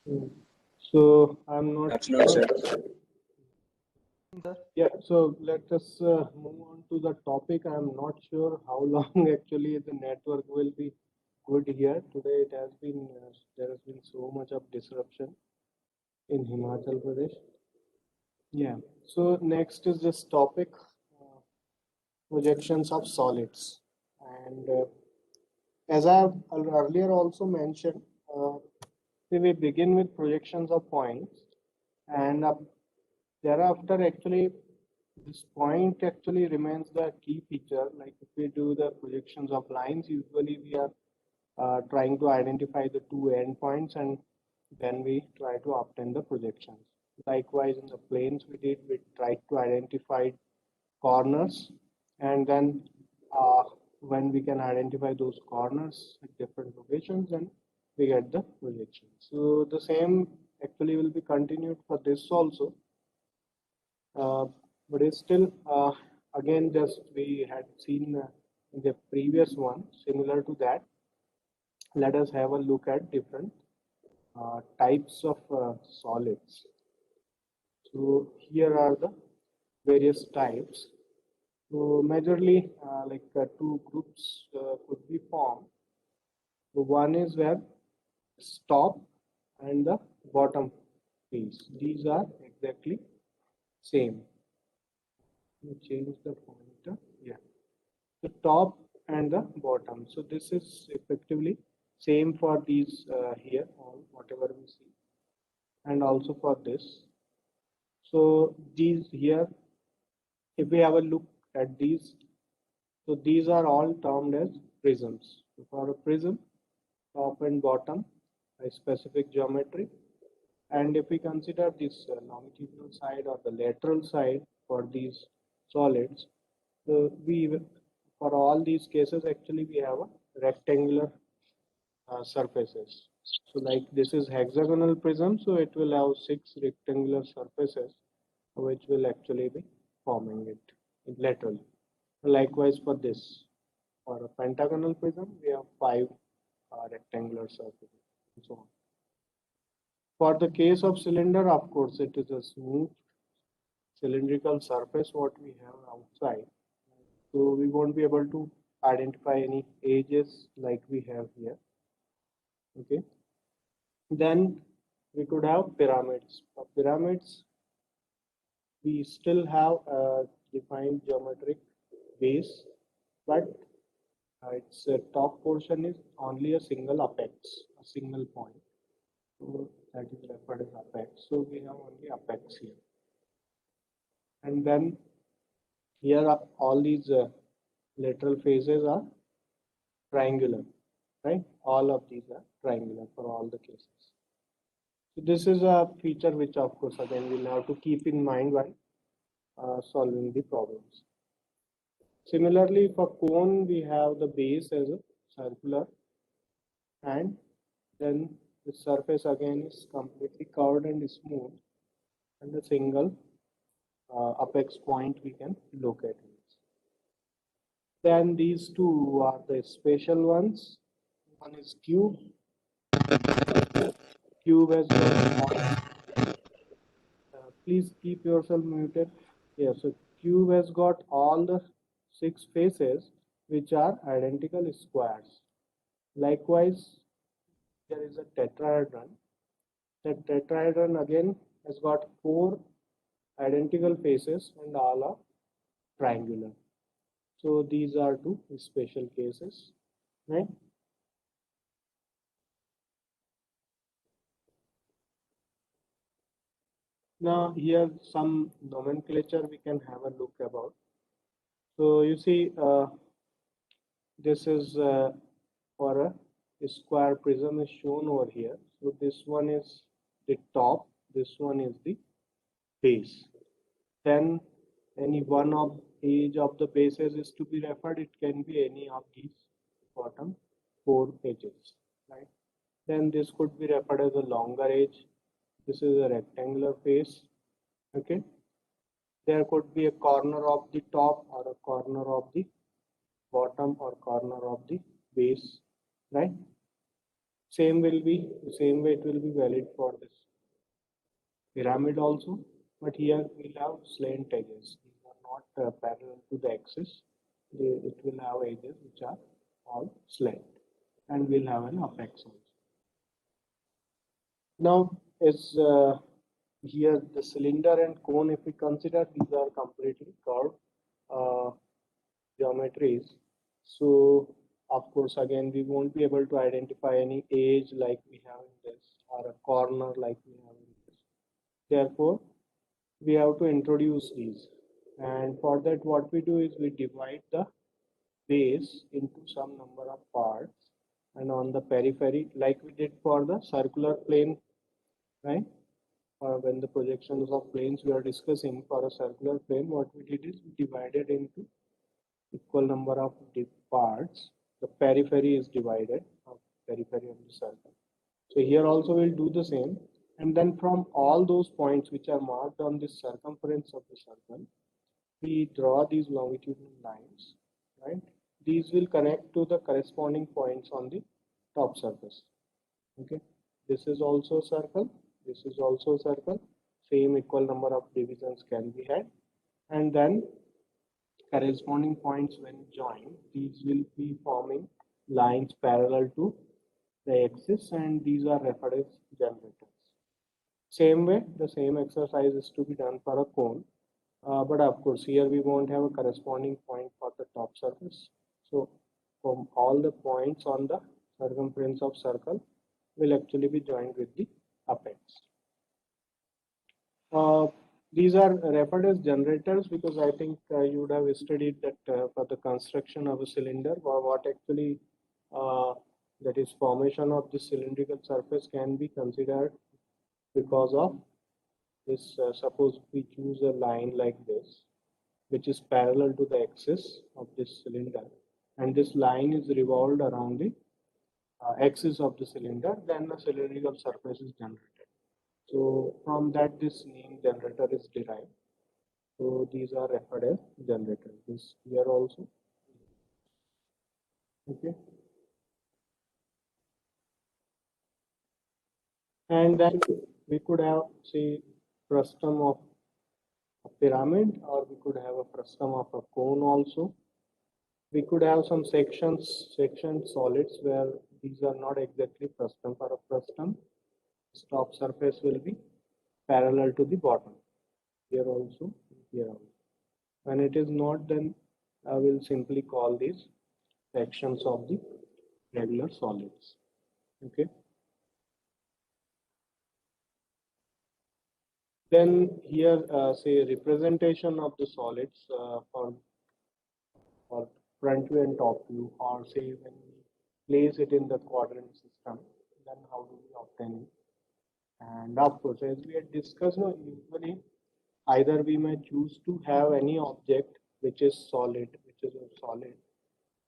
Mm. So I'm not Afternoon, sir. sure. Yeah, so let us move on to the topic. I'm not sure how long actually the network will be good here. Today it has been there has been so much of disruption in Himachal Pradesh. Yeah. So next is this topic, uh, projections of solids, and as I have earlier also mentioned, we begin with projections of points, and thereafter actually this point actually remains the key feature. Like if we do the projections of lines, usually we are trying to identify the two endpoints and then we try to obtain the projections. Likewise, in the planes we tried to identify corners, and then when we can identify those corners at different locations, then we get the projection. So the same actually will be continued for this also, uh, but it's still again just we had seen in the previous one similar to that. Let us have a look at different types of solids. So here are the various types. So majorly two groups could be formed. So one is where top and the bottom piece. These are exactly same. Let me change the pointer. Yeah, the top and the bottom. So this is effectively same for these here, all whatever we see, and also for this. So these here, if we have a look at these, so these are all termed as prisms. So for a prism, top and bottom, a specific geometry. And if we consider this longitudinal side or the lateral side for these solids, so for all these cases actually we have a rectangular surfaces. So like this is hexagonal prism, so it will have 6 rectangular surfaces which will actually be forming it laterally. Likewise for this, for a pentagonal prism, we have 5 rectangular surfaces and so on. For the case of cylinder, of course, it is a smooth cylindrical surface what we have outside. So we won't be able to identify any edges like we have here. Okay. Then we could have pyramids. For pyramids, we still have a defined geometric base, but its top portion is only a single apex, a single point. So that is referred as apex. So we have only apex here. And then here are all these lateral faces are triangular, right? All of these are triangular for all the cases. So this is a feature which of course again we'll have to keep in mind while solving the problems. Similarly, for cone, we have the base as a circular, and then the surface again is completely curved and smooth, and a single apex point we can locate it. Then these two are the special ones. One is cube. Cube has please keep yourself muted. Yeah, so cube has got all the 6 faces which are identical squares. Likewise, there is a tetrahedron. The tetrahedron again has got 4 identical faces and all are triangular. So these are 2 special cases, right? Now here some nomenclature we can have a look about. So you see, this is for a square prism is shown over here. So this one is the top, this one is the base. Then any one of edge of the bases is to be referred. It can be any of these bottom 4 edges, right? Then this could be referred as a longer edge. This is a rectangular face. Okay. There could be a corner of the top or a corner of the bottom or corner of the base, right? Same way it will be valid for this pyramid also, but here we'll have slant edges. These are not parallel to the axis. It will have edges which are all slant, and we'll have an apex also. Now, as here the cylinder and cone, if we consider, these are completely curved uh, geometries. So, of course, again, we won't be able to identify any edge like we have in this, or a corner like we have in this. Therefore, we have to introduce these. And for that, what we do is we divide the base into some number of parts, and on the periphery, like we did for the circular plane, right? When the projections of planes we are discussing for a circular plane, what we did is we divided into equal number of parts. The periphery is divided of periphery of the circle. So here also we'll do the same. And then from all those points which are marked on the circumference of the circle, we draw these longitudinal lines, right? These will connect to the corresponding points on the top surface. Okay, this is also a circle, this is also a circle, same equal number of divisions can be had, and then corresponding points when joined, these will be forming lines parallel to the axis, and these are referred as generators. Same way, the same exercise is to be done for a cone, but of course here we won't have a corresponding point for the top surface. So from all the points on the circumference of circle will actually be joined with the apex. These are referred as generators because I think you would have studied that for the construction of a cylinder, or what actually that is formation of the cylindrical surface can be considered because of this. Suppose we choose a line like this, which is parallel to the axis of this cylinder, and this line is revolved around the axis of the cylinder, then the cylindrical surface is generated. So from that this name generator is derived. So these are referred as generators. This here also. Okay. And then we could have, say, frustum of a pyramid, or we could have a frustum of a cone also. We could have some section solids where these are not exactly frustum. For a frustum, top surface will be parallel to the bottom. Here also, here also. When it is not, then I will simply call these sections of the regular solids. Okay. Then here, say representation of the solids for front view and top view, or say when we place it in the quadrant system, then how do we obtain it? And of course, as we had discussed, usually either we may choose to have any object which is solid,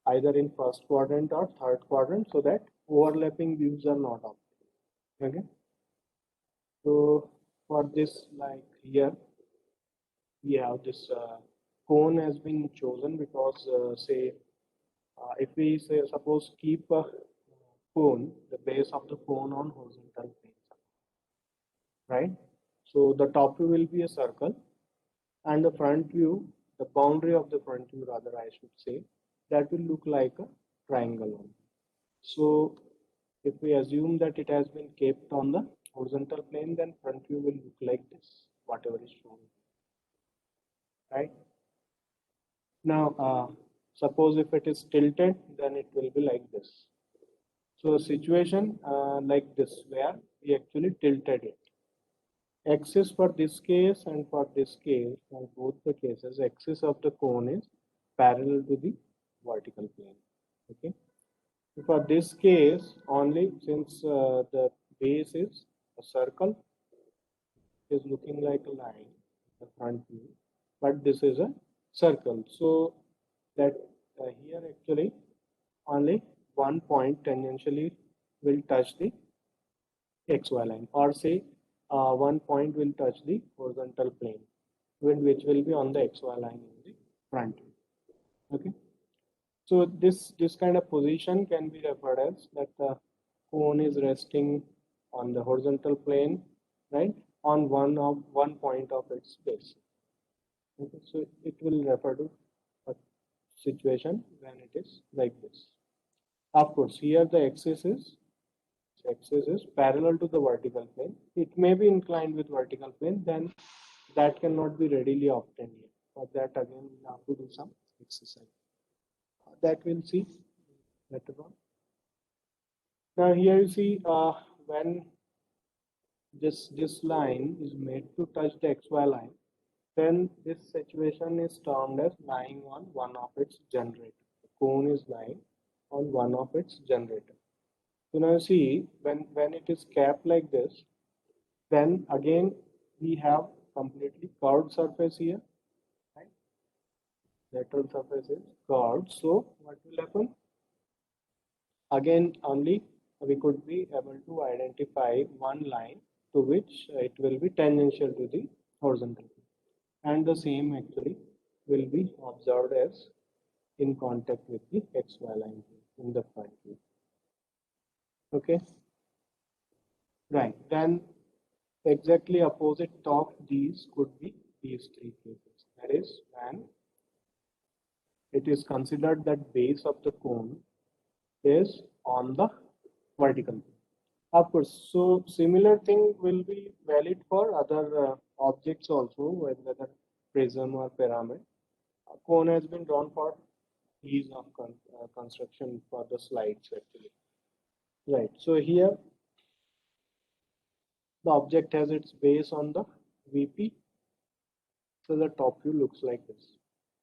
either in first quadrant or third quadrant, so that overlapping views are not obtained. Okay. So for this, like here, we have this cone has been chosen because say if we say suppose keep a cone, the base of the cone on horizontal plane, right? So the top view will be a circle, and the front view, the boundary of the front view rather I should say, that will look like a triangle. So if we assume that it has been kept on the horizontal plane, then front view will look like this, whatever is shown, right? Now, suppose if it is tilted, then it will be like this. So a situation like this where we actually tilted it. Axis for this case and for this case, for both the cases, axis of the cone is parallel to the vertical plane. Okay. So for this case, only since the base is a circle, is looking like a line, the front view, but this is a circle. So that here actually only one point tangentially will touch the XY line, or say one point will touch the horizontal plane, which will be on the XY line in the front. Okay. So this kind of position can be referred as that cone is resting on the horizontal plane, right, on one point of its base. Okay, so it will refer to a situation when it is like this. Of course, here the axis is parallel to the vertical plane. It may be inclined with vertical plane, then that cannot be readily obtained here. For that, again, we have to do some exercise. That we'll see later on. Now here you see when this line is made to touch the XY line, then this situation is termed as lying on one of its generator. The cone is lying on one of its generator. So now you see when it is capped like this, then again we have completely curved surface here, right? Lateral surface is curved. So what will happen? Again, only we could be able to identify one line to which it will be tangential to the horizontal plane. And the same actually will be observed as in contact with the XY line in the front view. Okay, right. Then exactly opposite of these could be these three cases. That is when it is considered that base of the cone is on the vertical plane. Of course, so similar thing will be valid for other objects also, whether prism or pyramid. A cone has been drawn for ease of construction for the slides actually. Right. So here the object has its base on the VP. So the top view looks like this.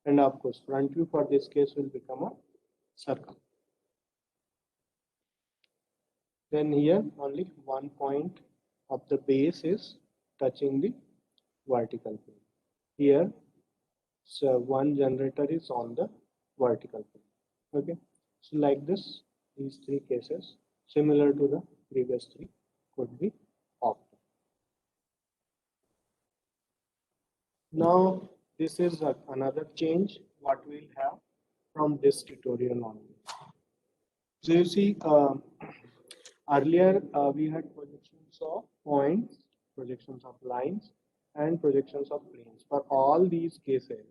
And of course, front view for this case will become a circle. Then here only one point of the base is touching the vertical plane. Here, so one generator is on the vertical plane. Okay, so like this, these three cases, similar to the previous three, could be opted. Now, this is another change what we'll have from this tutorial only. So you see, earlier we had projections of points, projections of lines, and projections of planes. For all these cases,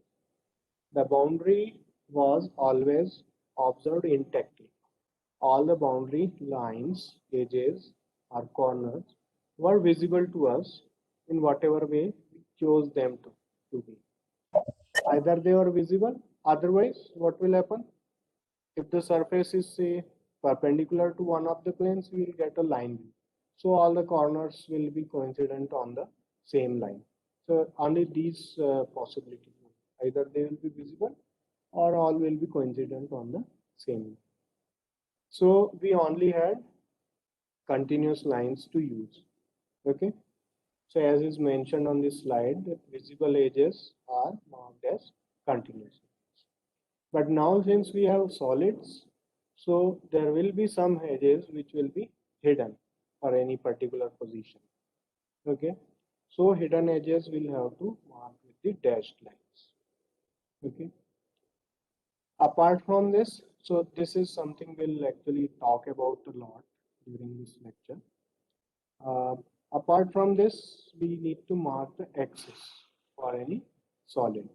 the boundary was always observed intactly. All the boundary lines, edges, or corners were visible to us in whatever way we chose them to be. Either they were visible, otherwise, what will happen? If the surface is, say, perpendicular to one of the planes, we will get a line view. So all the corners will be coincident on the same line. So only these possibilities. Either they will be visible or all will be coincident on the same line. So we only had continuous lines to use. Okay. So as is mentioned on this slide, the visible edges are marked as continuous. But now since we have solids, so there will be some edges which will be hidden for any particular position. Okay, so hidden edges will have to mark with the dashed lines. Okay, apart from this, so this is something we'll actually talk about a lot during this lecture. Apart from this, we need to mark the axis for any solid.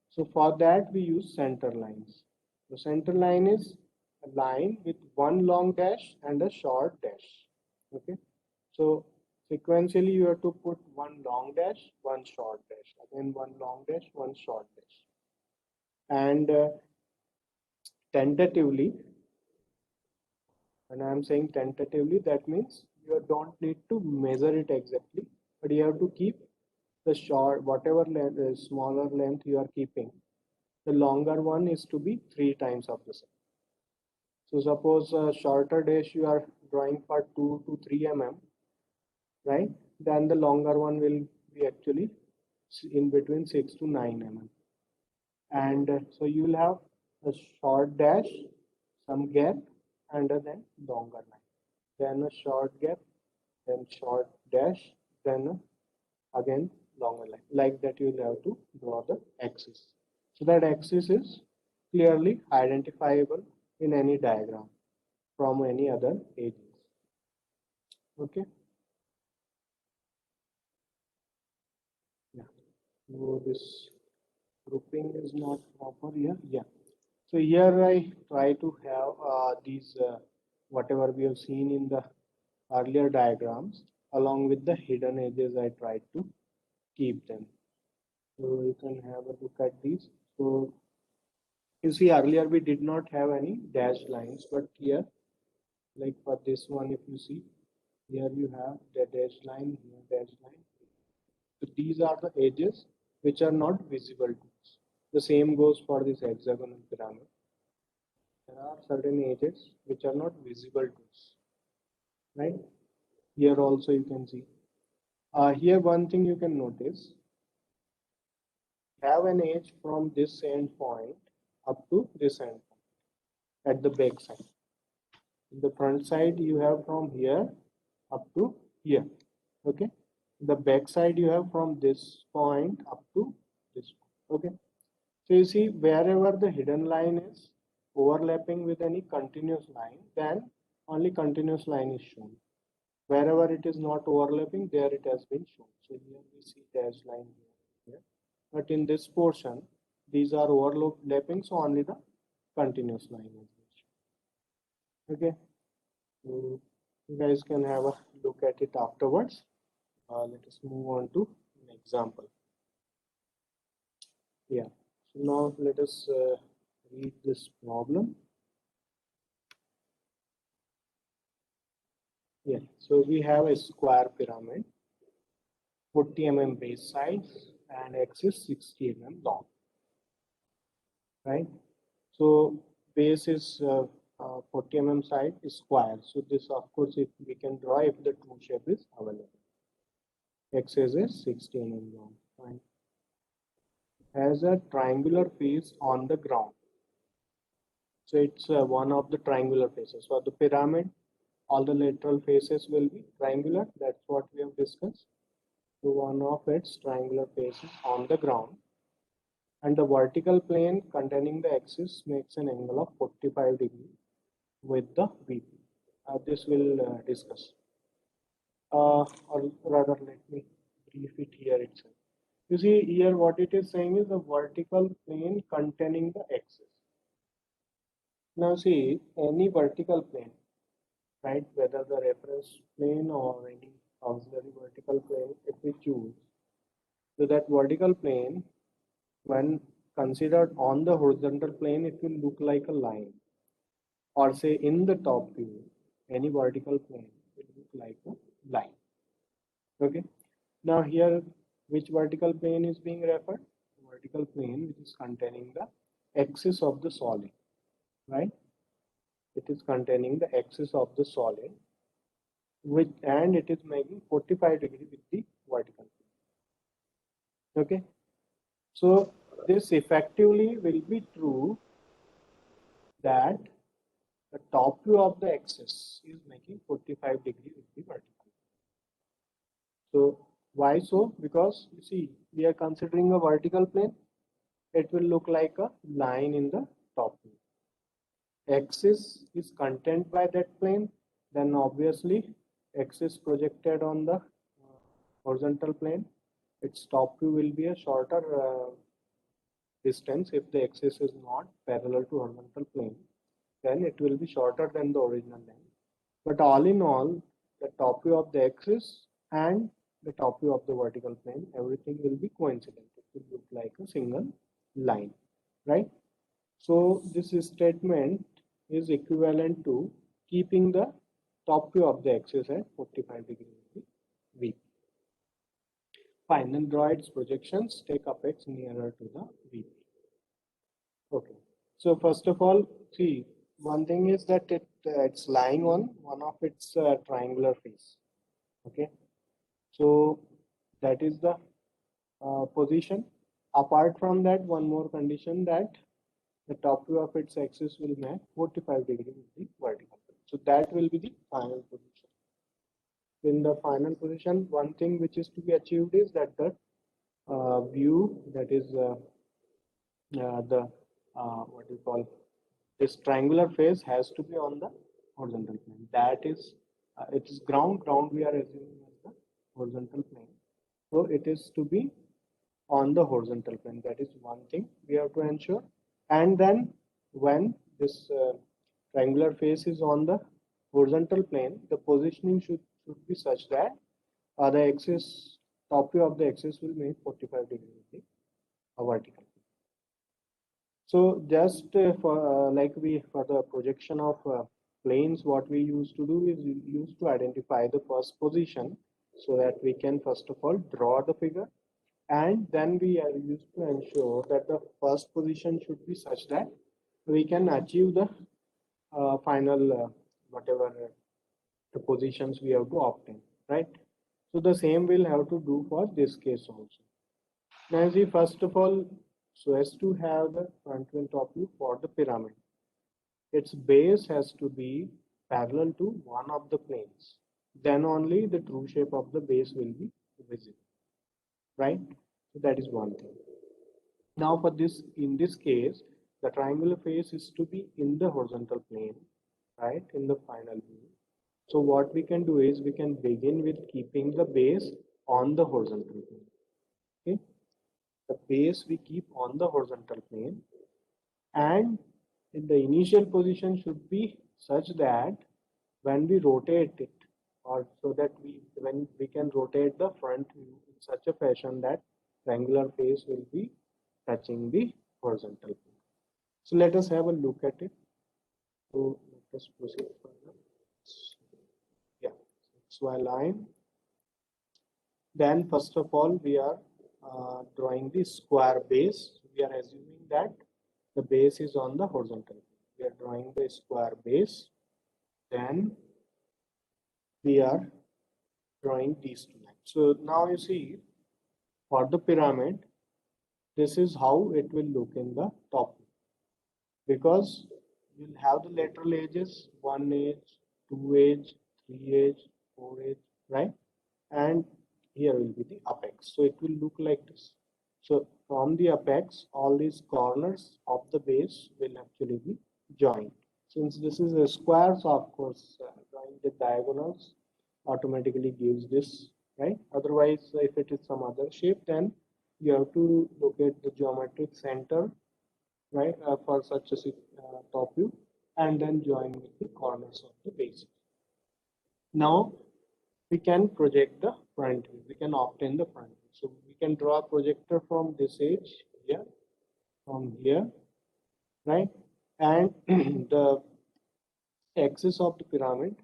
So for that we use center lines. The center line is a line with one long dash and a short dash. Okay, so sequentially you have to put one long dash, one short dash, again one long dash, one short dash, and tentatively, when I am saying tentatively, that means you don't need to measure it exactly, but you have to keep the short, whatever length, smaller length you are keeping, the longer one is to be 3 times of the same. So suppose a shorter dash you are drawing for 2 to 3 mm, right? Then the longer one will be actually in between 6 to 9 mm. And so you will have a short dash, some gap, and then longer line. Then a short gap, then short dash, then again longer line. Like that you will have to draw the axis. So that axis is clearly identifiable in any diagram from any other edges. Okay. Yeah. So this grouping is not proper here. Yeah. So here I try to have these whatever we have seen in the earlier diagrams along with the hidden edges. I tried to keep them. So you can have a look at these. So you see earlier we did not have any dashed lines, but here like for this one, if you see here you have the dashed line, here dashed line. So these are the edges which are not visible to us. The same goes for this hexagonal pyramid. There are certain edges which are not visible to us, right? Here also you can see. Here one thing you can notice, have an edge from this end point up to this end point at the back side. In the front side you have from here up to here. Okay. The back side you have from this point up to this point. Okay. So you see wherever the hidden line is overlapping with any continuous line, then only continuous line is shown. Wherever it is not overlapping, there it has been shown. So here we see dashed line here. But in this portion, these are overlapping, so only the continuous line is shown. Okay. So you guys can have a look at it afterwards. Let us move on to an example. Yeah. So now let us read this problem. Yeah. So we have a square pyramid, 40 mm base size and axis 60 mm long. Right. So base is 40 mm side is square. So this of course if we can draw if the true shape is available. Axis is 60 mm long. Fine. Has a triangular face on the ground. So it's one of the triangular faces. For the pyramid, all the lateral faces will be triangular. That's what we have discussed. So one of its triangular faces on the ground. And the vertical plane containing the axis makes an angle of 45 degrees with the VP. This we'll discuss. Or rather, let me brief it here itself. You see here what it is saying is the vertical plane containing the axis. Now see any vertical plane, right, whether the reference plane or any auxiliary vertical plane, if we choose, so that vertical plane when considered on the horizontal plane, it will look like a line, or say in the top view, any vertical plane will look like a line. Okay. Now here, which vertical plane is being referred? Vertical plane which is containing the axis of the solid, right? It is containing the axis of the solid, which and it is making 45 degree with the vertical plane. Okay. So this effectively will be true that the top view of the axis is making 45 degree with the vertical. So why so? Because you see, we are considering a vertical plane. It will look like a line in the top view. Axis is contained by that plane, then obviously axis projected on the horizontal plane, its top view will be a shorter distance. If the axis is not parallel to horizontal plane, then it will be shorter than the original length. But all in all, the top view of the axis and the top view of the vertical plane, everything will be coincident. It will look like a single line, right? So this statement is equivalent to keeping the top view of the axis at 45 degrees V. Fine, then draw its projections, take apex nearer to the VP. Okay, so first of all, see, one thing is that it's lying on one of its triangular face. Okay, so that is the position. Apart from that, one more condition that the top view of its axis will match 45 degrees with the vertical. So that will be the final position. In the final position, one thing which is to be achieved is that the view, that is the what you call this triangular face, has to be on the horizontal plane. That is it is ground we are assuming as the horizontal plane, so it is to be on the horizontal plane. That is one thing we have to ensure. And then when this triangular face is on the horizontal plane, the positioning should be such that the axis, top view of the axis will make 45 degrees vertical. So just for for the projection of planes, what we used to do is we used to identify the first position so that we can first of all draw the figure, and then we are used to ensure that the first position should be such that we can achieve the final whatever the positions we have to obtain, right? So the same we'll have to do for this case also. Now see, first of all, so as to have the front view and top view for the pyramid, its base has to be parallel to one of the planes. Then only the true shape of the base will be visible, right? So that is one thing. Now for this, in this case, the triangular face is to be in the horizontal plane, right, in the final view. So what we can do is we can begin with keeping the base on the horizontal plane. Okay, the base we keep on the horizontal plane, and in the initial position should be such that when we rotate it, or so that when we can rotate the front view in such a fashion that triangular face will be touching the horizontal plane. So let us have a look at it. So let us proceed further. Yeah, XY line. Then first of all, we are drawing the square base. We are assuming that the base is on the horizontal. We are drawing the square base. Then we are drawing these two lines. So now you see, for the pyramid, this is how it will look in the top view, because you'll have the lateral edges, 1 edge, 2 edge, 3 edge, 4 edge, right? And here will be the apex. So it will look like this. So from the apex, all these corners of the base will actually be joined. Since this is a square, so of course drawing the diagonals automatically gives this, right? Otherwise, if it is some other shape, then you have to locate the geometric center, right, for such a top view, and then join with the corners of the base. Now we can project the front view. We can obtain the front view. So we can draw a projector from this edge here, from here, right? And the axis of the pyramid,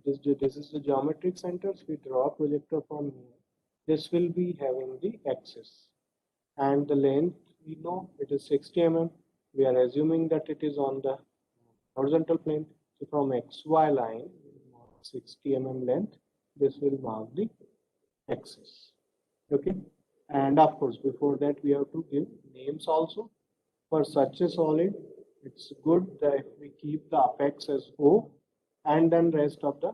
this is the geometric center. So we draw a projector from here. This will be having the axis, and the length, we know it is 60 mm. We are assuming that it is on the horizontal plane. So from XY line, 60 mm length, this will mark the axis. Okay, and of course before that we have to give names also. For such a solid, it's good that if we keep the apex as O, and then rest of the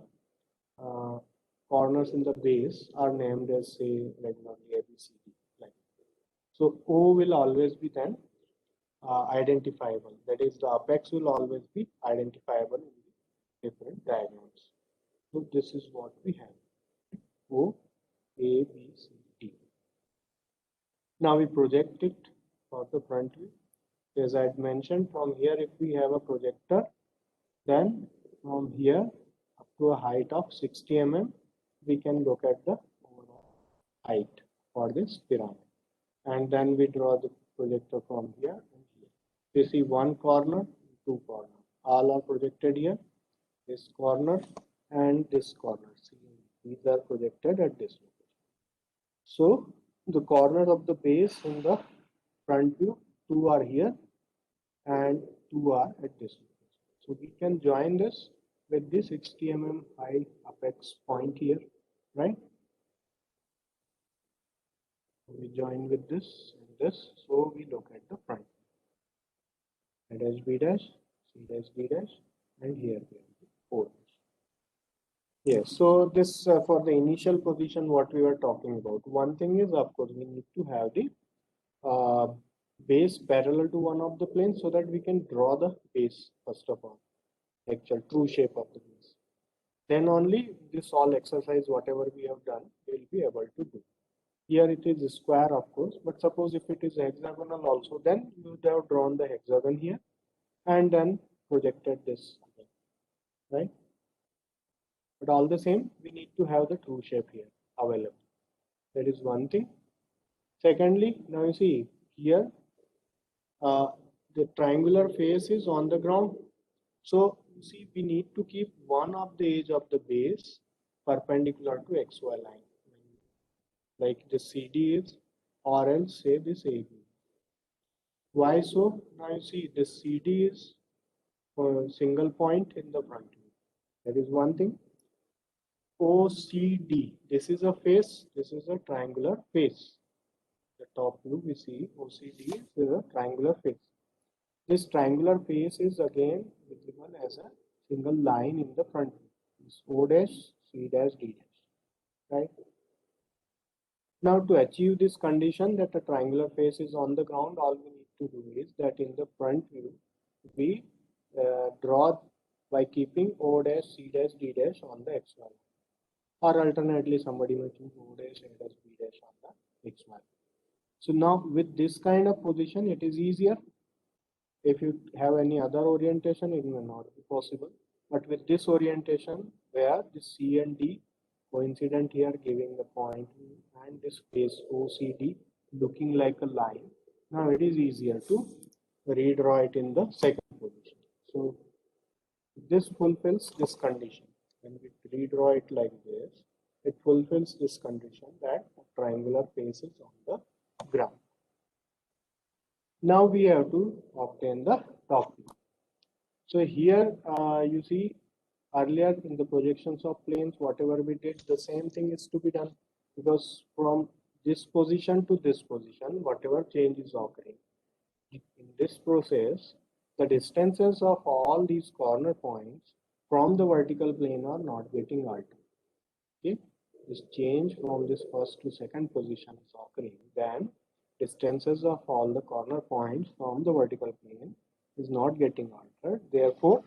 corners in the base are named as, say, regularly A, B, C, D. Like so, O will always be then identifiable. That is, the apex will always be identifiable in the different diagrams. So this is what we have: O, A, B, C, D. Now we project it for the front view. As I had mentioned, from here, if we have a projector, then from here up to a height of 60 mm, we can look at the overall height for this pyramid. And then we draw the projector from here and here. You see one corner, two corners. All are projected here. This corner and this corner. See, these are projected at this location. So the corners of the base in the front view, two are here and two are at this location. So we can join this with this 60 mm high apex point here, right? We join with this and this, so we look at the front. A dash B dash, C dash D dash, and here we have the 4 dash. Yes, so this for the initial position, what we were talking about. One thing is, of course, we need to have the base parallel to one of the planes so that we can draw the base first of all, actual true shape of the base. then only this all exercise, whatever we have done, we will be able to do. Here it is square, of course, but suppose if it is hexagonal also, then you would have drawn the hexagon here and then projected this, right? But all the same, we need to have the true shape here available. That is one thing. Secondly, now you see here, the triangular face is on the ground. So you see, we need to keep one of the edge of the base perpendicular to XY line, like the CD is, or else say this AB. Why so? Now you see, this CD is a single point in the front view. That is one thing. OCD, this is a face, this is a triangular face. The top view we see OCD is a triangular face. This triangular face is again visible as a single line in the front view. It's O dash, C dash, D dash, right? Now to achieve this condition that the triangular face is on the ground, all we need to do is that in the front view, we draw by keeping O dash, C dash, D dash on the XY line. Or alternately, somebody may choose O dash, A dash, B dash on the XY line. So now with this kind of position, it is easier. If you have any other orientation, it may not be possible. But with this orientation, where the C and D coincident here giving the point and this face OCD looking like a line, now it is easier to redraw it in the second position. So this fulfills this condition. When we redraw it like this, it fulfills this condition that a triangular face is on the ground. Now we have to obtain the top view. So here you see earlier in the projections of planes, whatever we did, the same thing is to be done, because from this position to this position, whatever change is occurring. In this process, the distances of all these corner points from the vertical plane are not getting altered. Okay, this change from this first to second position is occurring, then distances of all the corner points from the vertical plane is not getting altered. Therefore,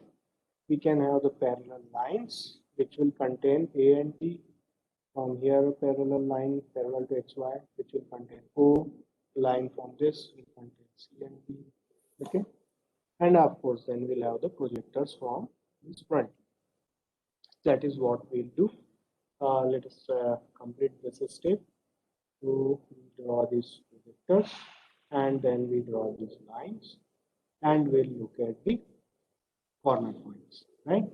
we can have the parallel lines which will contain A and D. From here, a parallel line parallel to XY, which will contain O. Line from this will contain C and D. Okay, and of course, then we'll have the projectors from this front. That is what we'll do. Let us complete this step. So we draw these projectors and then we draw these lines and we'll look at the corner points, right?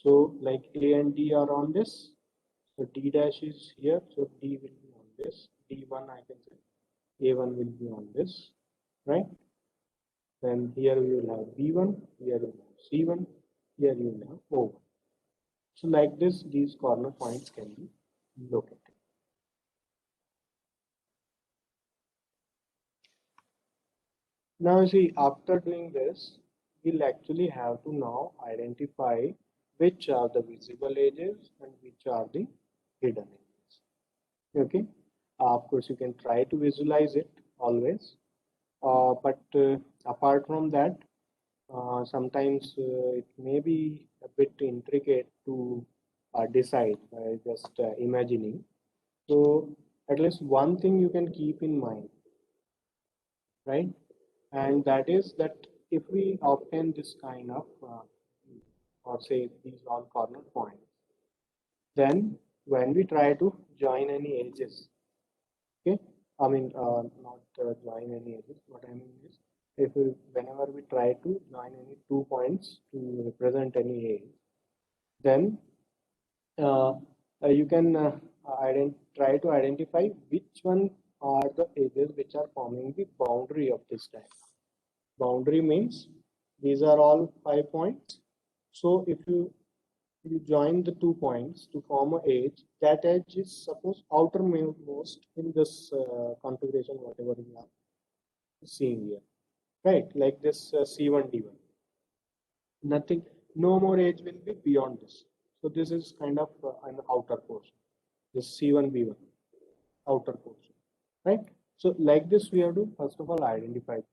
So like A and D are on this, so D dash is here, so D will be on this, D1 I can say, A1 will be on this, right? Then here we will have B1, here we will have C1, here you will have O1. So like this, these corner points can be located. Now you see, after doing this, we'll actually have to now identify which are the visible edges and which are the hidden edges. Okay, of course you can try to visualize it always, but apart from that, sometimes it may be a bit intricate to decide by just imagining. So at least one thing you can keep in mind, right? And that is that if we obtain this kind of or say these all corner points, then when we try to join any edges, okay, I mean not join any edges, what I mean is whenever we try to join any 2 points to represent any edge, then you can try to identify which one are the edges which are forming the boundary of this diagram. Boundary means these are all 5 points. So if you join the 2 points to form an edge, that edge is suppose outermost in this configuration, whatever we are seeing here, right? Like this C1 D1. Nothing, no more edge will be beyond this. So this is kind of an outer portion. This C1 B1 outer portion, right? So like this, we have to first of all identify this.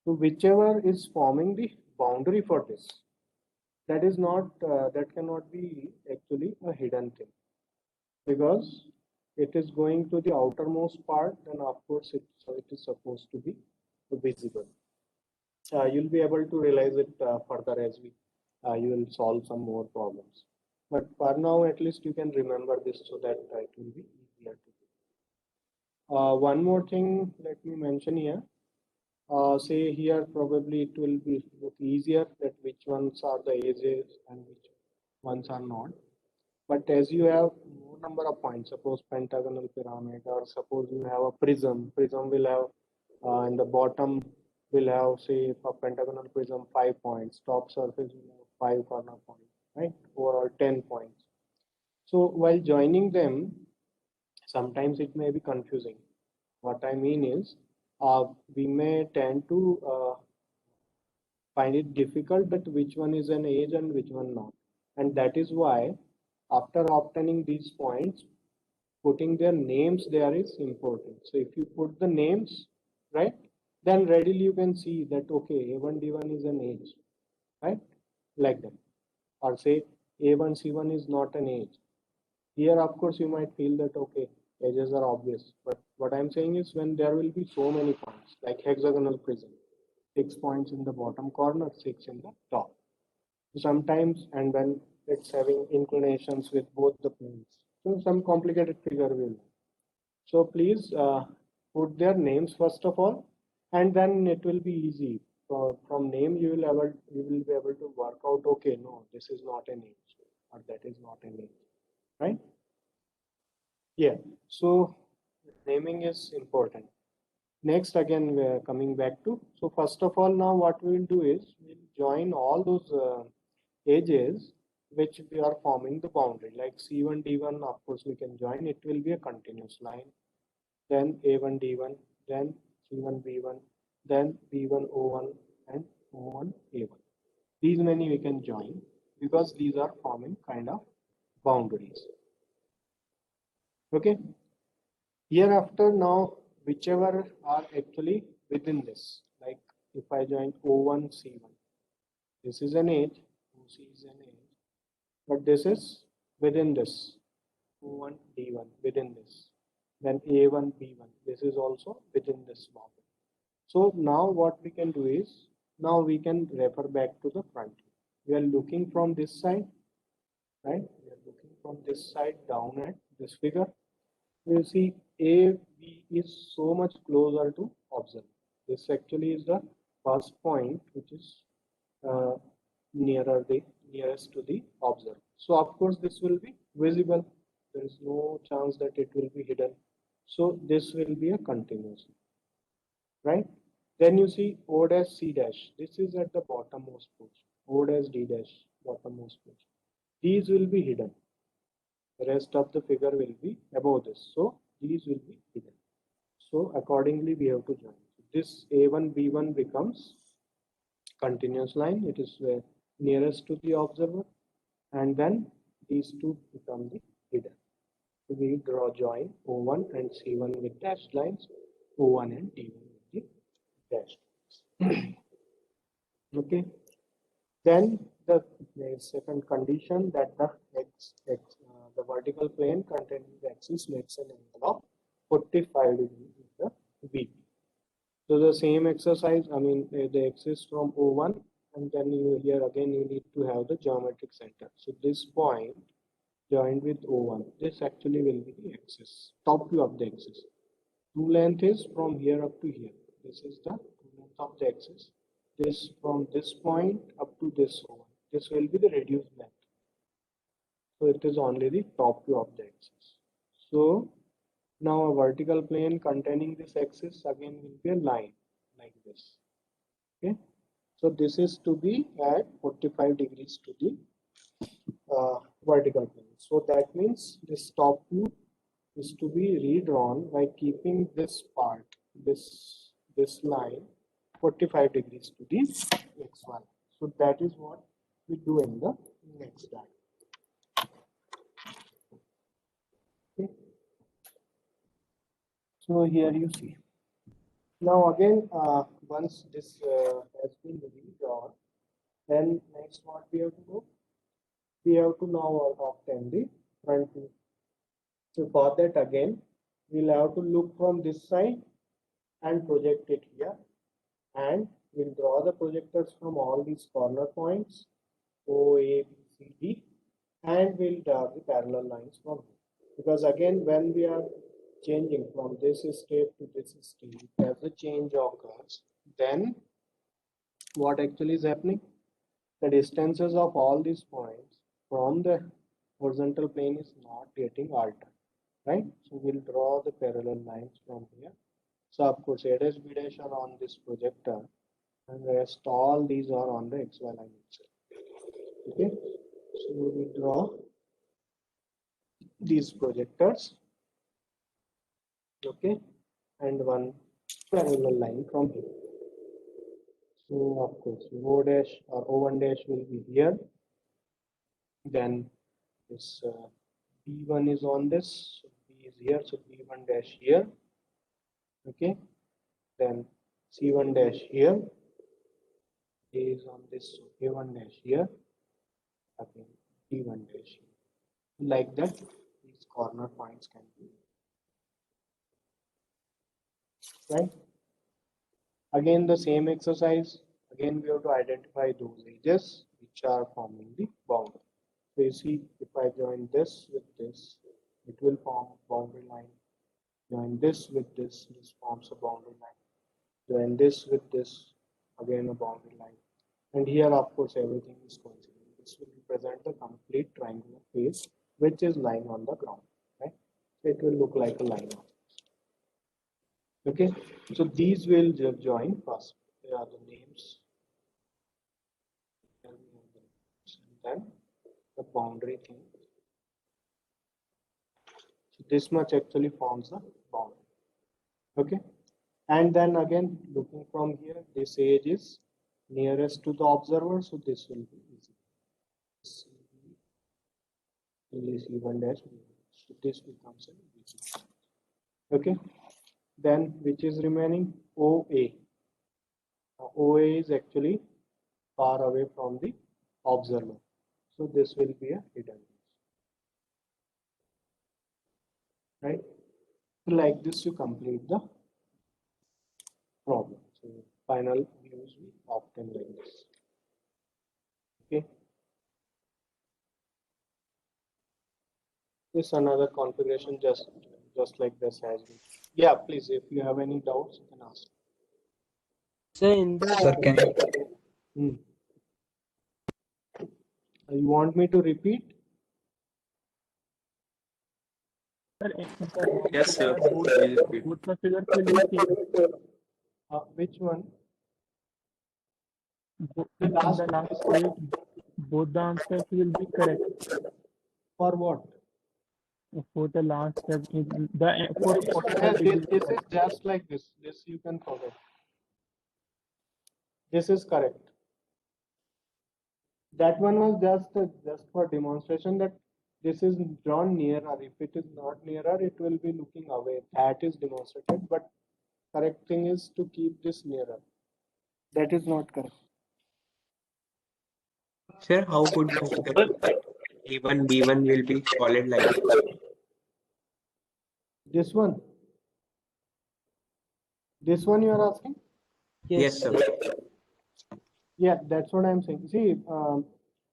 So whichever is forming the boundary for this, that is not that cannot be actually a hidden thing, because it is going to the outermost part, then of course it is supposed to be visible. You'll be able to realize it further as we you will solve some more problems. But for now, at least you can remember this so that it will be easier to do. One more thing, let me mention here. Say here, probably it will be look easier that which ones are the edges and which ones are not. But as you have more number of points, suppose pentagonal pyramid, or suppose you have a prism. Prism will have in the bottom will have, say, for pentagonal prism 5 points. Top surface will have 5 corner points, right? Overall 10 points. So while joining them, sometimes it may be confusing. What I mean is, we may tend to find it difficult that which one is an edge and which one not. And that is why after obtaining these points, putting their names there is important. So if you put the names, right, then readily you can see that, okay, A1 D1 is an edge, right, like that. Or say A1 C1 is not an edge. Here, of course, you might feel that, okay, edges are obvious. But what I'm saying is, when there will be so many points, like hexagonal prism, 6 points in the bottom corner, 6 in the top. Sometimes, and when it's having inclinations with both the planes, so some complicated figure will. So please put their names first of all, and then it will be easy. From name you will be able to work out, okay, no, this is not an edge, or that is not an edge, right? Yeah. So naming is important. Next, again, we're coming back to, so first of all, now what we will do is we'll join all those edges which we are forming the boundary, like C1 D1, of course we can join, it will be a continuous line, then A1 D1, then C1 B1, then B1 O1, and O1 A1. These many we can join because these are forming kind of boundaries. Okay. Hereafter, now whichever are actually within this, like if I join O1 C1, this is an edge, OC is an edge, but this is within this, O1 D1 within this, then A1 B1, this is also within this boundary. So now what we can do is, now we can refer back to the front. We are looking from this side, right? We are looking from this side down at this figure. You see A, B is so much closer to observer. This actually is the first point which is uh, nearest to the observer. So of course this will be visible. There is no chance that it will be hidden. So this will be a continuous, right? Then you see O dash C dash. This is at the bottommost portion. O dash D dash, bottommost portion. These will be hidden. The rest of the figure will be above this. So these will be hidden. So accordingly we have to join. This A1 B1 becomes continuous line. It is nearest to the observer, and then these two become the hidden. So we draw join O1 and C1 with dashed lines, O1 and D1 with the dashed lines. Okay. Then the second condition, that the vertical plane containing the axis makes an angle of 45 degrees with the VP. So the same exercise, I mean, the axis from O1, and then you here again you need to have the geometric center. So this point joined with O1, this actually will be the axis, top view of the axis. True length is from here up to here. This is the length of the axis. This from this point up to this O1. This will be the reduced length. So it is only the top view of the axis. So now a vertical plane containing this axis again will be a line like this. Okay. So this is to be at 45 degrees to the vertical plane. So that means this top view is to be redrawn by keeping this part, this line 45 degrees to the x1. So that is what we do in the next diagram. Okay. So here you see. Now again, once this has been redrawn, Then next what we have to do? We have to now obtain the front view. So for that again, we'll have to look from this side and project it here. And we'll draw the projectors from all these corner points, O, A, B, C, D, and we'll draw the parallel lines from here. Because again, when we are changing from this state to this state, as the change occurs, then what actually is happening? The distances of all these points from the horizontal plane is not getting altered, right? So we'll draw the parallel lines from here. So of course, A dash B dash are on this projector, and rest all these are on the XY line itself. Okay, so we draw these projectors, okay, and one parallel line from here. So of course, O dash or O1 dash will be here. Then this B1 is on this, so B is here, so B1 dash here. Okay, then C1 dash here. A is on this, so A1 dash here. Again, D1 dash here. Like that, these corner points can be right. Again, the same exercise. Again, we have to identify those edges which are forming the boundary. So you see, if I join this with this, it will form a boundary line. Join this with this forms a boundary line. Join this with this, again a boundary line. And here, of course, everything is coincident. This will represent the complete triangular face which is lying on the ground, right? So it will look like a line. Okay, so these will join first. They are the names. And then the boundary thing. So this much actually forms the boundary. Okay, and then again looking from here, this edge is nearest to the observer, so this will be easy. C1 dash, so this becomes a easy. Okay, then which is remaining? OA. OA is actually far away from the observer, so this will be a hidden, right? Like this you complete the problem. So final views we obtain like this. Okay, this another configuration just like this has been. Yeah, please, if you have any doubts, you can ask. So in the Sir, can Hmm. You want me to repeat? yes sir, both the figures will be same. Which one? In the last page, both the answers will be correct. For what? For the last step, the for Yeah, 45 this degree. is just like this. This you can forget. This is correct. That one was just for demonstration that this is drawn nearer. If it is not nearer, it will be looking away. That is demonstrated, but correct thing is to keep this nearer. That is not correct. sir, how could be possible that A1 B1 will be solid line? This one. This one you are asking? Yes, sir. Yeah, that's what I'm saying. See,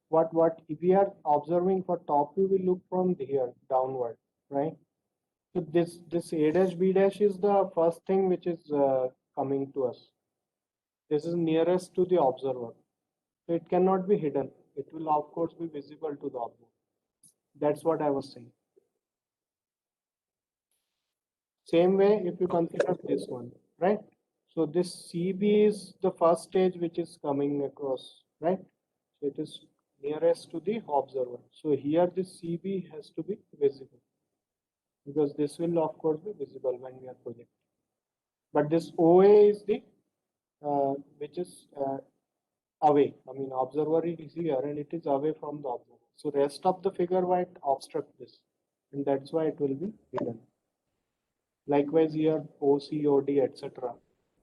what if we are observing for top view, we look from here downward, right? So this A dash B dash is the first thing which is coming to us. This is nearest to the observer, so it cannot be hidden. It will of course be visible to the observer. That's what I was saying. Same way, if you consider this one, right? So this CB is the first stage which is coming across, right? So it is nearest to the observer. So here this CB has to be visible because this will of course be visible when we are projecting. But this OA is the which is away. I mean, observer is here and it is away from the observer. So rest of the figure might obstruct this, and that's why it will be hidden. Likewise here, OC, OD, etc.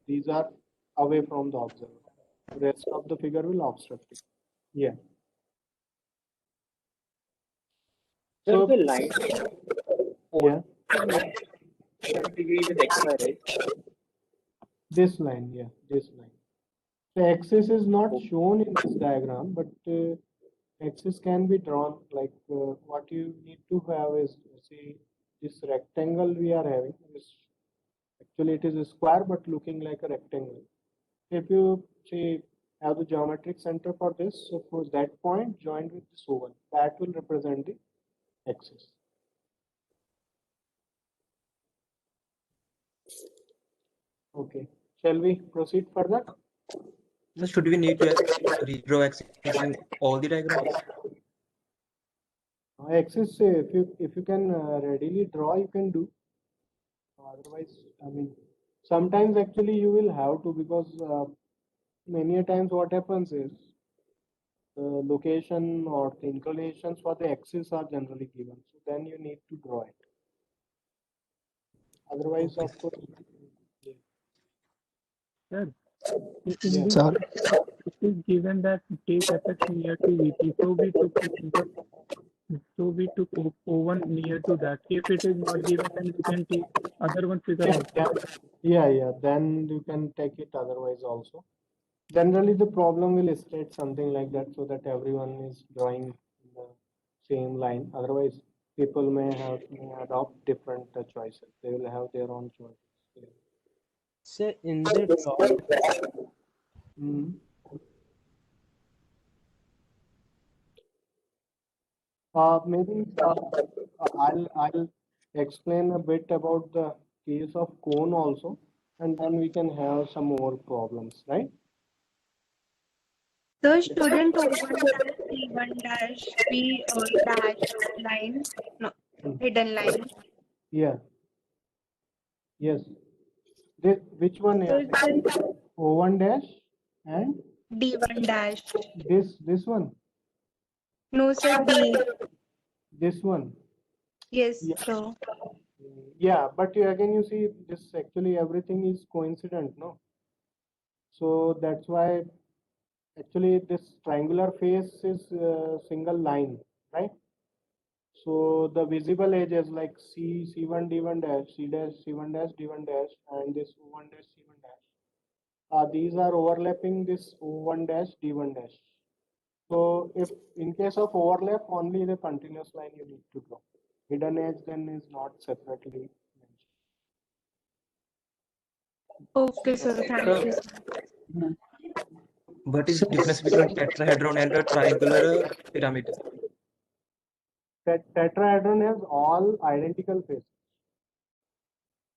These are away from the observer. The rest of the figure will obstruct it. Yeah. Sir, So the line yeah, 30 degree with XY, right? this line, yeah, this line. The axis is not Okay. shown in this diagram, but axis can be drawn. Like what you need to have is, see, this rectangle we are having is actually it is a square but looking like a rectangle. If you say have the geometric center for this, so for that point joined with this oval, that will represent the axis. Okay, shall we proceed further? So should we need to redraw axis in all the diagrams? Axis, if you can readily draw, you can do. Otherwise, I mean, sometimes actually you will have to, because many a times what happens is the location or the inclinations for the axis are generally given. So then you need to draw it. Otherwise, Okay. of course, Sir, in yeah. this Sir, it is given that take Fx near to Vp, so we took O1 near to that. If it is not given, then we can take other one figure also. Yeah, then you can take it otherwise also. Generally, the problem will state something like that so that everyone is drawing the same line. Otherwise, people may adopt different choices. They will have their own choices. sir, in the top, Mm. Maybe I'll explain a bit about the case of cone also, and then we can have some more problems, right? The student O1 dash C1 dash B dash line, no, Mm. hidden line. Yeah. Yes. Which one? So Yeah. it's in O1 dash and D1 dash. this one. No, sir, D. This one. Yes, Yeah. sir. Yeah, but again, you see, this actually everything is coincident, no? So that's why actually this triangular face is single line, right? So the visible edges like C1 D1 dash, C dash C1 dash D1 dash, and this O1 dash C1 dash. These are overlapping this O1 dash D1 dash. So if in case of overlap, only the continuous line you need to draw. Hidden edge then is not separately mentioned. Okay, sir. Thank you. What is the difference between tetrahedron and a triangular pyramid? Tetrahedron has all identical faces.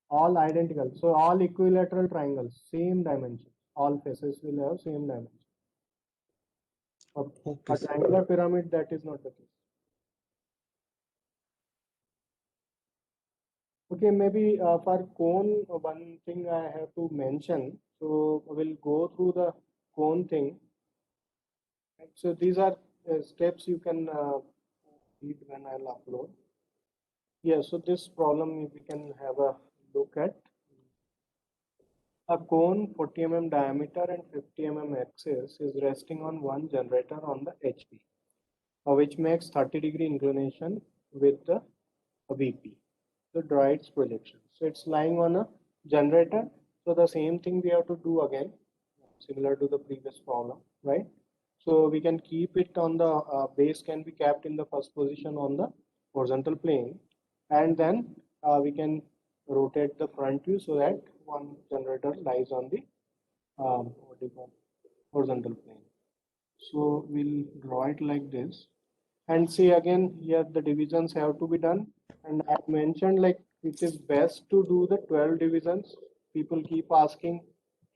All identical. So all equilateral triangles, same dimension. All faces will have same dimension. Okay, A sir. triangular pyramid, that is not the case. Okay, maybe for cone, one thing I have to mention. So we'll go through the cone thing. Right, so these are steps you can read when I'll upload. Yeah, so this problem we can have a look at. A cone 40 mm diameter and 50 mm axis is resting on one generator on the HP, which makes 30-degree inclination with the VP. So draw its projection. So it's lying on a generator. So the same thing we have to do again, similar to the previous problem, right? So we can keep it on the base can be kept in the first position on the horizontal plane, and then we can rotate the front view so that one generator lies on the what do you call, horizontal plane. So we'll draw it like this, and see again here the divisions have to be done, and I mentioned like it is best to do the 12 divisions. People keep asking,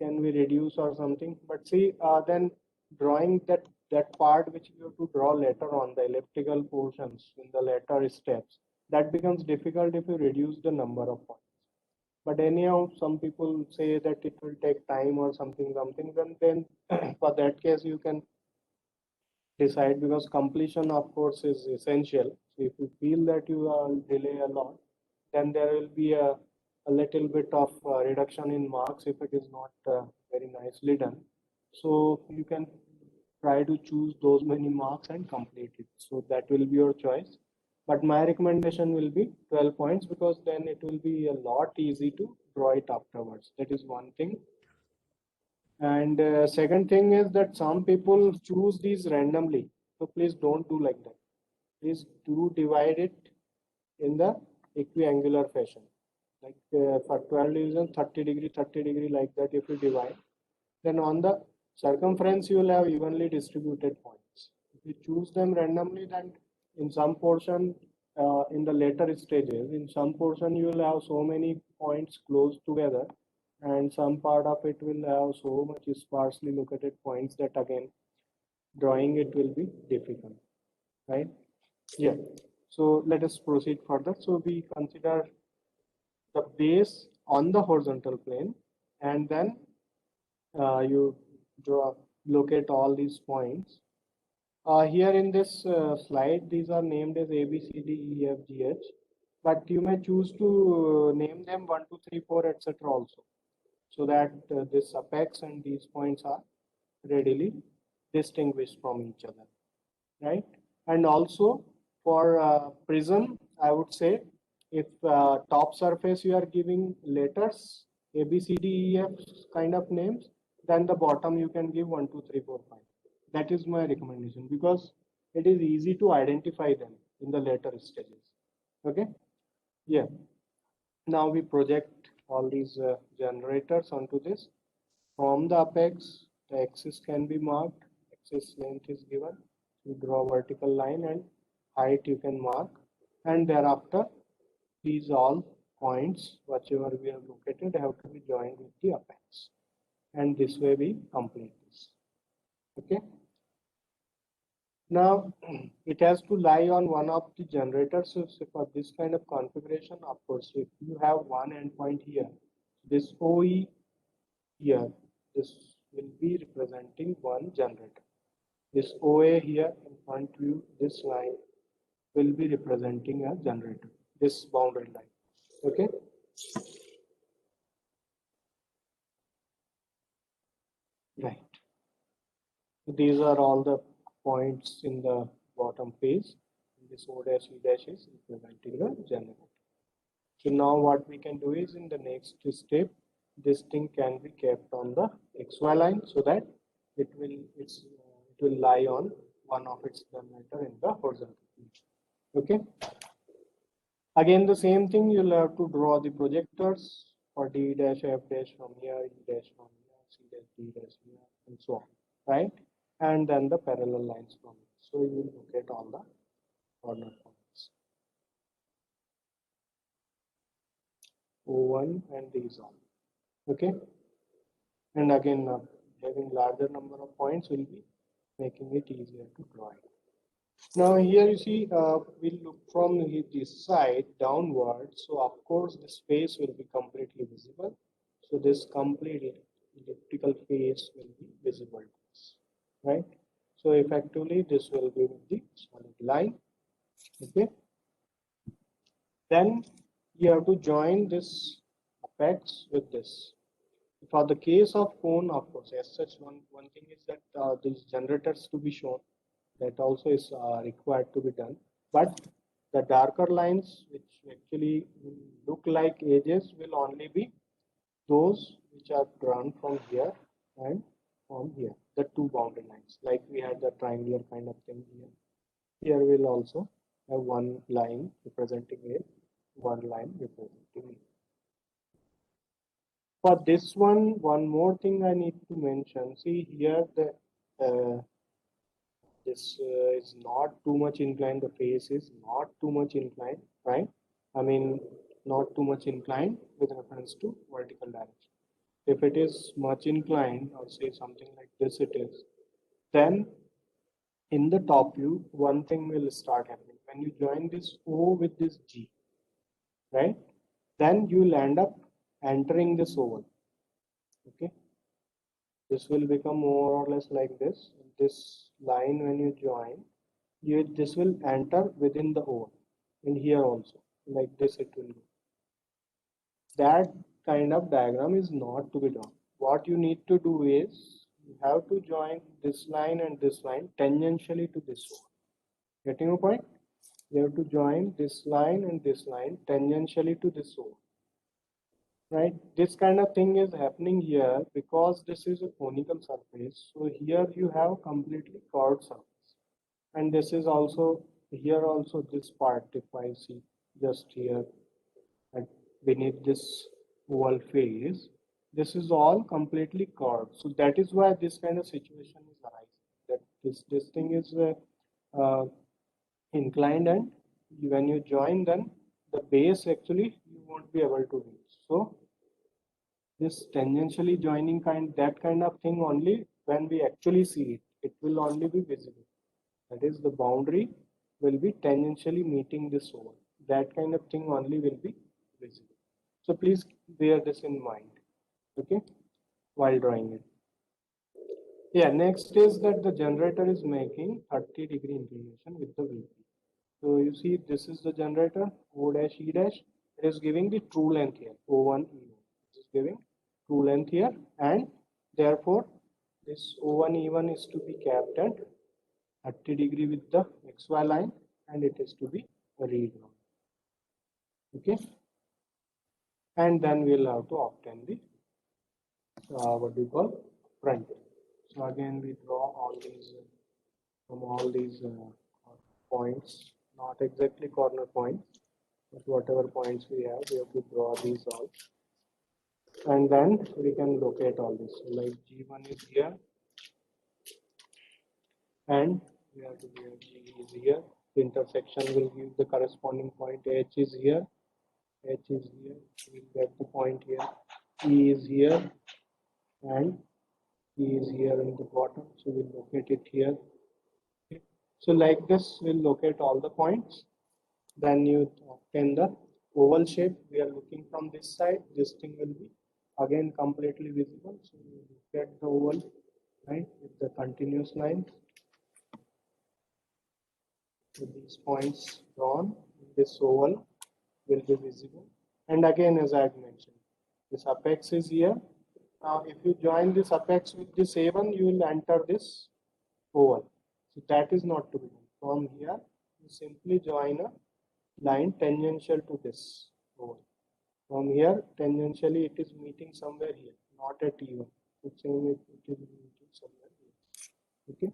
can we reduce or something, but see then drawing that part which you have to draw later on, the elliptical portions in the later steps, that becomes difficult if you reduce the number of points. But anyhow, some people say that it will take time or something, then for that case you can decide, because completion of course is essential. So if you feel that you delay a lot, then there will be a little bit of reduction in marks if it is not very nicely done. So you can try to choose those many marks and complete it. So that will be your choice. But my recommendation will be 12 points because then it will be a lot easy to draw it afterwards. That is one thing. And second thing is that some people choose these randomly. So please don't do like that. Please do divide it in the equiangular fashion. Like for 12 division, 30 degree like that. If you divide, then on the circumference you will have evenly distributed points. If you choose them randomly, then in some portion, in the later stages, in some portion you will have so many points close together, and some part of it will have so much sparsely located points that again drawing it will be difficult, right? Yeah. So let us proceed further. So we consider the base on the horizontal plane, and then you locate all these points. Here in this slide, these are named as A, B, C, D, E, F, G, H, but you may choose to name them 1, 2, 3, 4, etc. also, so that this apex and these points are readily distinguished from each other, right? And also for prism, I would say if top surface you are giving letters A, B, C, D, E, F kind of names, then the bottom you can give 1, 2, 3, 4, 5. That is my recommendation because it is easy to identify them in the later stages. Okay. Yeah. Now we project all these generators onto this. From the apex, the axis can be marked. Axis length is given. You draw a vertical line and height you can mark. And thereafter, these all points, whichever we have located, have to be joined with the apex. And this way we complete this. Okay. Now, it has to lie on one of the generators. So for this kind of configuration, of course, if you have one endpoint here, this OE here, this will be representing one generator. This OA here in front view, this line will be representing a generator, this boundary line. Okay. Right. These are all the points in the bottom face. This O dash E dash is representing the generator. So now what we can do is in the next step, this thing can be kept on the XY line so that it will lie on one of its generator in the horizontal plane. Okay. Again, the same thing, you'll have to draw the projectors for D dash F dash from here, E dash from here, C dash D dash here, and so on, right? And then the parallel lines from it. So you will locate all the corner points. O1 and these all. Okay. And again, having larger number of points will be making it easier to draw it. Now here you see, we'll look from this side downward. So of course the space will be completely visible. So this complete elliptical face will be visible to us, right? So effectively this will be with the solid line. Okay. Then you have to join this apex with this. For the case of cone, of course, as such, one thing is that these generators to be shown, that also is required to be done. But the darker lines, which actually look like edges, will only be those which are drawn from here and from here, the two boundary lines. Like we had the triangular kind of thing here. Here we'll also have one line representing A, one line representing E. For this one more thing I need to mention. See here, this is not too much inclined. The face is not too much inclined, right? I mean, not too much inclined with reference to vertical direction. If it is much inclined, or say something like this, it is, then in the top view, one thing will start happening. When you join this O with this G, right? Then you will end up entering this oval. Okay, this will become more or less like this. This line, when you join, this will enter within the oval, and here also like this it will go. That kind of diagram is not to be drawn. What you need to do is have to join this line and this line tangentially to this one. Getting your point? You have to join this line and this line tangentially to this one. Right? This kind of thing is happening here because this is a conical surface. So here you have completely curved surface. And this is also, here also this part, if I see just here at beneath this oval face, this is all completely curved. So that is why this kind of situation is arising. That this thing is inclined, and when you join, then the base actually you won't be able to reach. So this tangentially joining that kind of thing only when we actually see it, it will only be visible. That is, the boundary will be tangentially meeting this oval. That kind of thing only will be visible. So please bear this in mind, okay, while drawing it. Yeah, next is that the generator is making 30-degree inclination with the VP. So you see, this is the generator, O dash E dash. It is giving the true length here, O1 E1. It is giving true length here, and therefore this O1 E1 is to be capped at 30-degree with the XY line, and it is to be redrawn. Okay, and then we'll have to obtain the what we call front. So again, we draw all these from all these points, not exactly corner points, but whatever points we have to draw these all, and then we can locate all this. So like G1 is here, and we have to give G is here. The intersection will give the corresponding point. H is here, H is here. We'll get the point here. E is here, and E is here in the bottom. So we'll locate it here. Okay. So like this, we'll locate all the points. Then you obtain the oval shape. We are looking from this side. This thing will be again completely visible. So we look at the oval, right, with the continuous lines. So these points drawn, this oval will be visible. And again, as I had mentioned, this apex is here. Now, if you join this apex with this A1, you will enter this oval. So that is not to be done. From here, you simply join a line tangential to this oval. From here, tangentially, it is meeting somewhere here, not at E1. So same it is meeting somewhere here. Okay,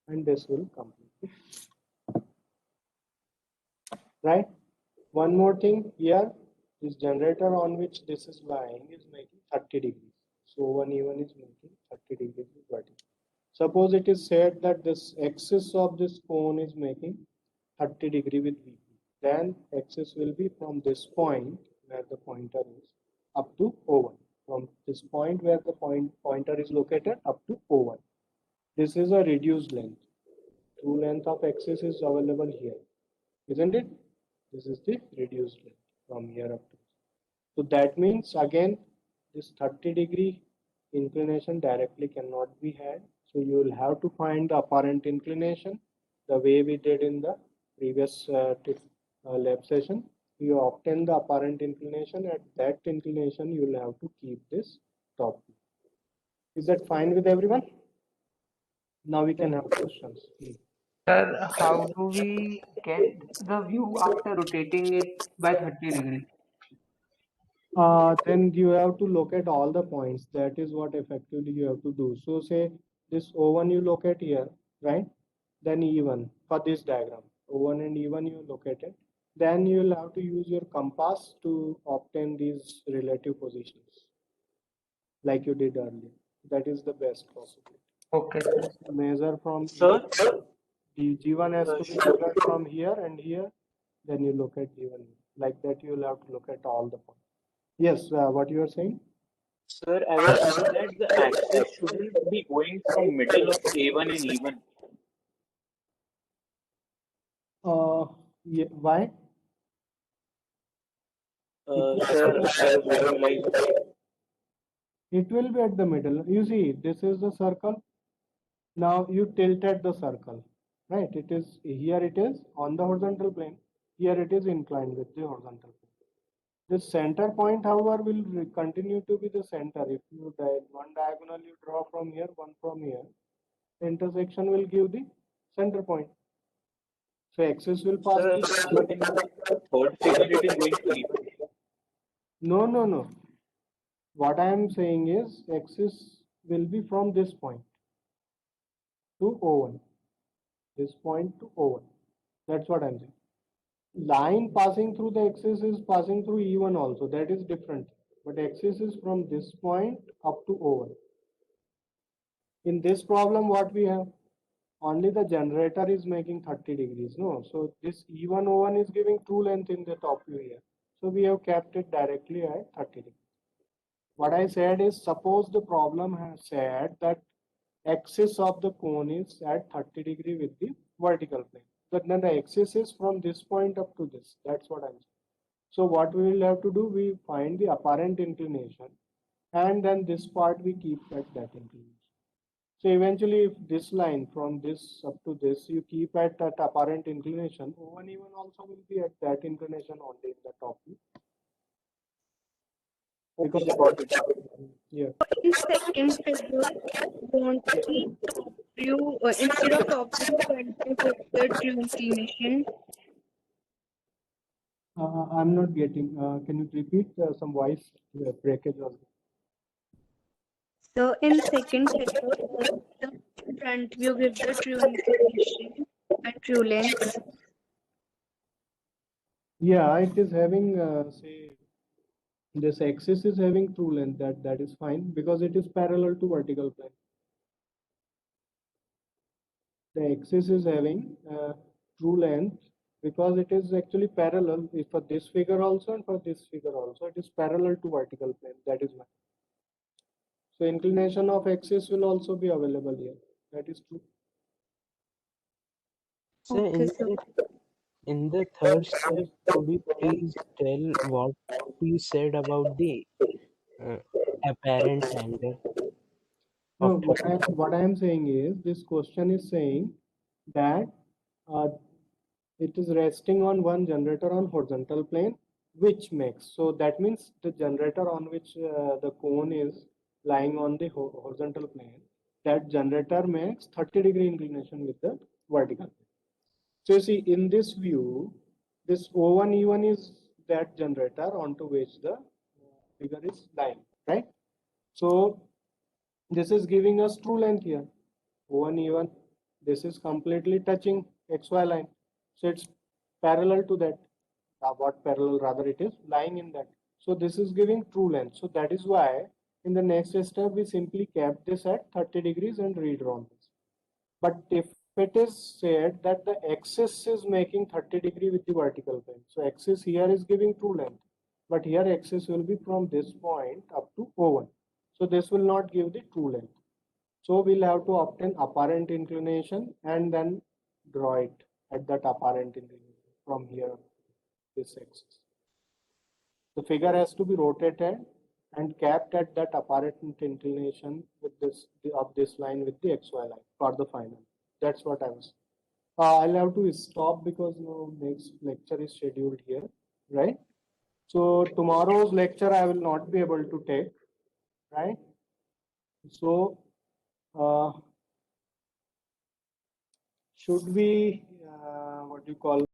and this will complete. Right. One more thing here, this generator on which this is lying is making 30 degrees. So one E1 is making 30 degrees with vertical. Suppose it is said that this axis of this cone is making 30 degree with VP. Then axis will be from this point where the pointer is up to O1. From this point where the pointer is located up to O1. This is a reduced length. True length of axis is available here, isn't it? This is the reduced length from here up to. So that means again this 30 degree inclination directly cannot be had. So you will have to find the apparent inclination the way we did in the previous lab session. You obtain the apparent inclination. At that inclination, you will have to keep this top view. Is that fine with everyone? Now we can have questions. Sir, how do we get the view after rotating it by 30 degrees? Then you have to locate all the points. That is what effectively you have to do. So say this O1 you locate here, right? Then E1 for this diagram. O1 and E1 you located. Then you will have to use your compass to obtain these relative positions like you did earlier. That is the best possibility. Okay. Measure from Sir, the G1 has to be measured from here and here. Then you locate G1. Like that you will have to locate all the points. Yes, what you are saying? sir, I was saying that the axis shouldn't be going from middle of A1 and E1. Yeah, why? Sir, I was wondering like, It will be at the middle. You see, this is the circle. Now you tilted the circle, right? It is here. It is on the horizontal plane. Here it is inclined with the horizontal plane. The center point, however, will continue to be the center. If you one diagonal you draw from here, one from here, the intersection will give the center point. So axis will pass Sir, through. but in the third figure, it is going to even. No. What I am saying is axis will be from this point to O1. This point to O1. That's what I'm saying. Line passing through the axis is passing through E1 also. That is different. But axis is from this point up to O1. In this problem, what we have? Only the generator is making 30 degrees. No, so this E1 O1 is giving true length in the top view here. So we have kept it directly at 30 degrees. What I said is, suppose the problem has said that axis of the cone is at 30 degree with the vertical plane. But then the axis is from this point up to this. That's what I'm saying. So what we will have to do, we find the apparent inclination, and then this part we keep at that inclination. So eventually, if this line from this up to this you keep at that apparent inclination, O1 even also will be at that inclination only in the top view. Because yeah. In second figure, want the top view instead of top view, want to put the true inclination. I'm not getting. Can you repeat some voice breakage? So in second figure, the front view gives the true inclination and true length. Yeah, it is having say this axis is having true length. That is fine because it is parallel to vertical plane. The axis is having true length because it is actually parallel for this figure also and for this figure also. It is parallel to vertical plane. That is why. So inclination of axis will also be available here. That is true. So Okay, so in the third step, could you please tell what you said about the apparent angle No, of 30? what I am saying is this question is saying that uh, it is resting on one generator on horizontal plane, which makes, so that means the generator on which the cone is lying on the horizontal plane, that generator makes 30 degree inclination with the vertical plane. So you see in this view, this O1 E1 is that generator onto which the figure is lying, right? So this is giving us true length here, O1 E1. This is completely touching XY line. So it's parallel to that. What parallel, rather it is lying in that. So this is giving true length. So that is why in the next step we simply kept this at 30 degrees and redrawn this. But if it is said that the axis is making 30 degree with the vertical plane, so axis here is giving true length, but here axis will be from this point up to O1. So this will not give the true length. So we'll have to obtain apparent inclination and then draw it at that apparent inclination from here, this axis. The figure has to be rotated and capped at that apparent inclination with this of this line with the XY line for the final. That's what I was. I'll have to stop because next lecture is scheduled here, right? So tomorrow's lecture I will not be able to take, right? So should we what do you call